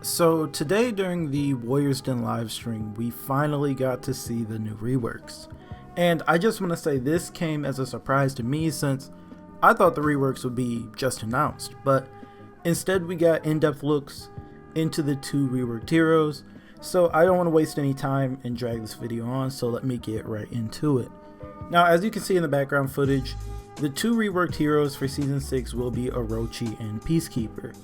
So today during the Warriors Den live stream, we finally got to see the new reworks. And I just want to say this came as a surprise to me since I thought the reworks would be just announced, but instead we got in-depth looks into the two reworked heroes. So I don't want to waste any time and drag this video on, so let me get right into it. Now, as you can see in the background footage, the two reworked heroes for Season 6 will be Orochi and Peacekeeper.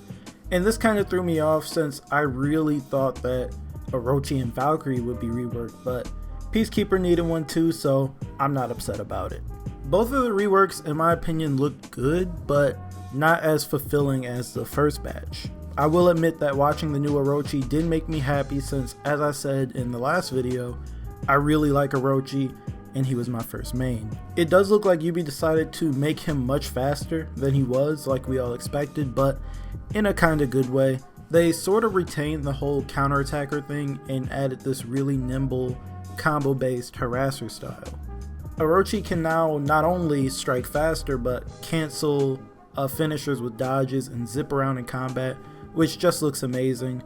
And this kind of threw me off since I really thought that Orochi and Valkyrie would be reworked, but Peacekeeper needed one too, so I'm not upset about it. Both of the reworks, in my opinion, look good, but not as fulfilling as the first batch. I will admit that watching the new Orochi did make me happy since, as I said in the last video, I really like Orochi and he was my first main. It does look like Yubi decided to make him much faster than he was, like we all expected, but in a kinda good way. They sort of retained the whole counterattacker thing and added this really nimble, combo based harasser style. Orochi can now not only strike faster but cancel finishers with dodges and zip around in combat, which just looks amazing.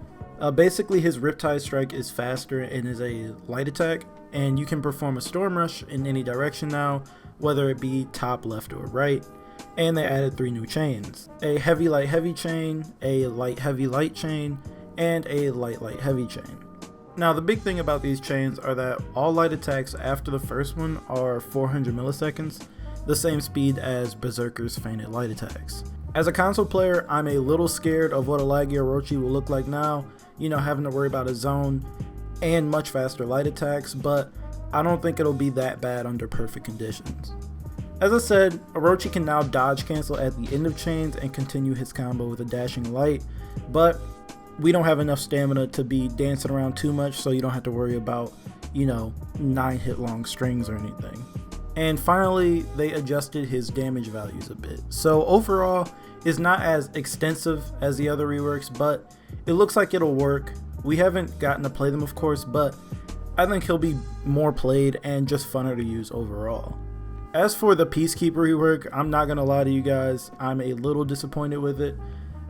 Basically his Riptide strike is faster and is a light attack, and you can perform a storm rush in any direction now, whether it be top, left, or right. And they added 3 new chains: a heavy light heavy chain, a light heavy light chain, and a light light heavy chain. Now the big thing about these chains are that all light attacks after the first one are 400 milliseconds, the same speed as Berserker's fainted light attacks. As a console player, I'm a little scared of what a laggy Orochi will look like now, you know, having to worry about a zone and much faster light attacks, but I don't think it'll be that bad under perfect conditions. As I said, Orochi can now dodge cancel at the end of chains and continue his combo with a dashing light, but we don't have enough stamina to be dancing around too much, so you don't have to worry about, 9 hit long strings or anything. And finally, they adjusted his damage values a bit. So overall, it's not as extensive as the other reworks, but it looks like it'll work. We haven't gotten to play them, of course, but I think he'll be more played and just funner to use overall. As for the Peacekeeper rework, I'm not gonna lie to you guys, I'm a little disappointed with it.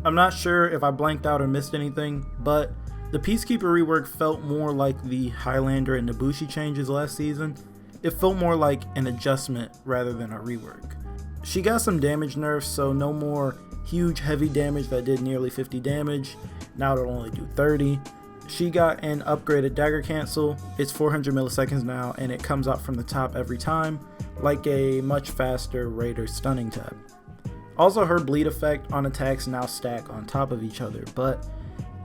I'm not sure if I blanked out or missed anything, but the Peacekeeper rework felt more like the Highlander and Nobushi changes last season. It felt more like an adjustment rather than a rework. She got some damage nerfs, so no more huge heavy damage that did nearly 50 damage, now it'll only do 30. She got an upgraded dagger cancel, it's 400 milliseconds now, and it comes out from the top every time, like a much faster Raider stunning tab. Also, her bleed effect on attacks now stack on top of each other, but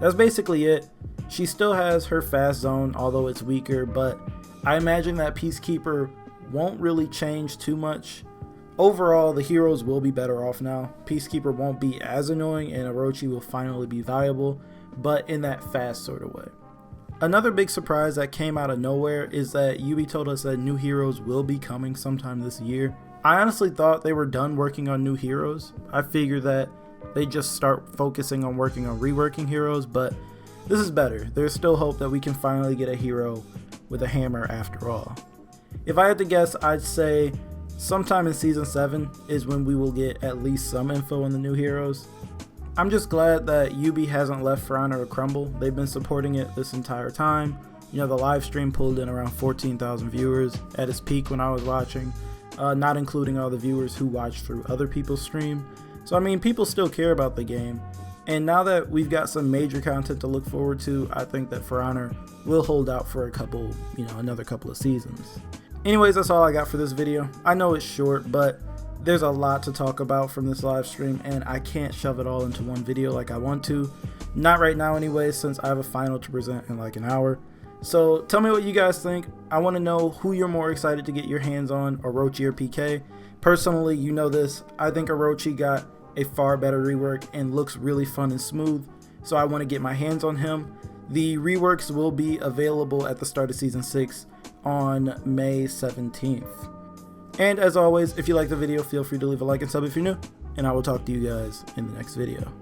that's basically it. She still has her fast zone, although it's weaker, but I imagine that Peacekeeper won't really change too much. Overall, the heroes will be better off now. Peacekeeper won't be as annoying and Orochi will finally be viable, but in that fast sort of way. Another big surprise that came out of nowhere is that Yubi told us that new heroes will be coming sometime this year. I honestly thought they were done working on new heroes. I figured that they just start focusing on working on reworking heroes, but this is better. There's still hope that we can finally get a hero with a hammer after all. If I had to guess, I'd say sometime in Season 7 is when we will get at least some info on the new heroes. I'm just glad that Yubi hasn't left For Honor to crumble. They've been supporting it this entire time. The live stream pulled in around 14,000 viewers at its peak when I was watching, not including all the viewers who watched through other people's stream. So I mean, people still care about the game. And now that we've got some major content to look forward to, I think that For Honor will hold out for another couple of seasons. Anyways, that's all I got for this video. I know it's short, but there's a lot to talk about from this live stream, and I can't shove it all into one video like I want to. Not right now anyway, since I have a final to present in like an hour. So tell me what you guys think. I want to know who you're more excited to get your hands on, Orochi or PK. Personally, you know this, I think Orochi got a far better rework and looks really fun and smooth, so I want to get my hands on him. The reworks will be available at the start of Season 6 on May 17th. And as always, if you like the video, feel free to leave a like and sub if you're new, and I will talk to you guys in the next video.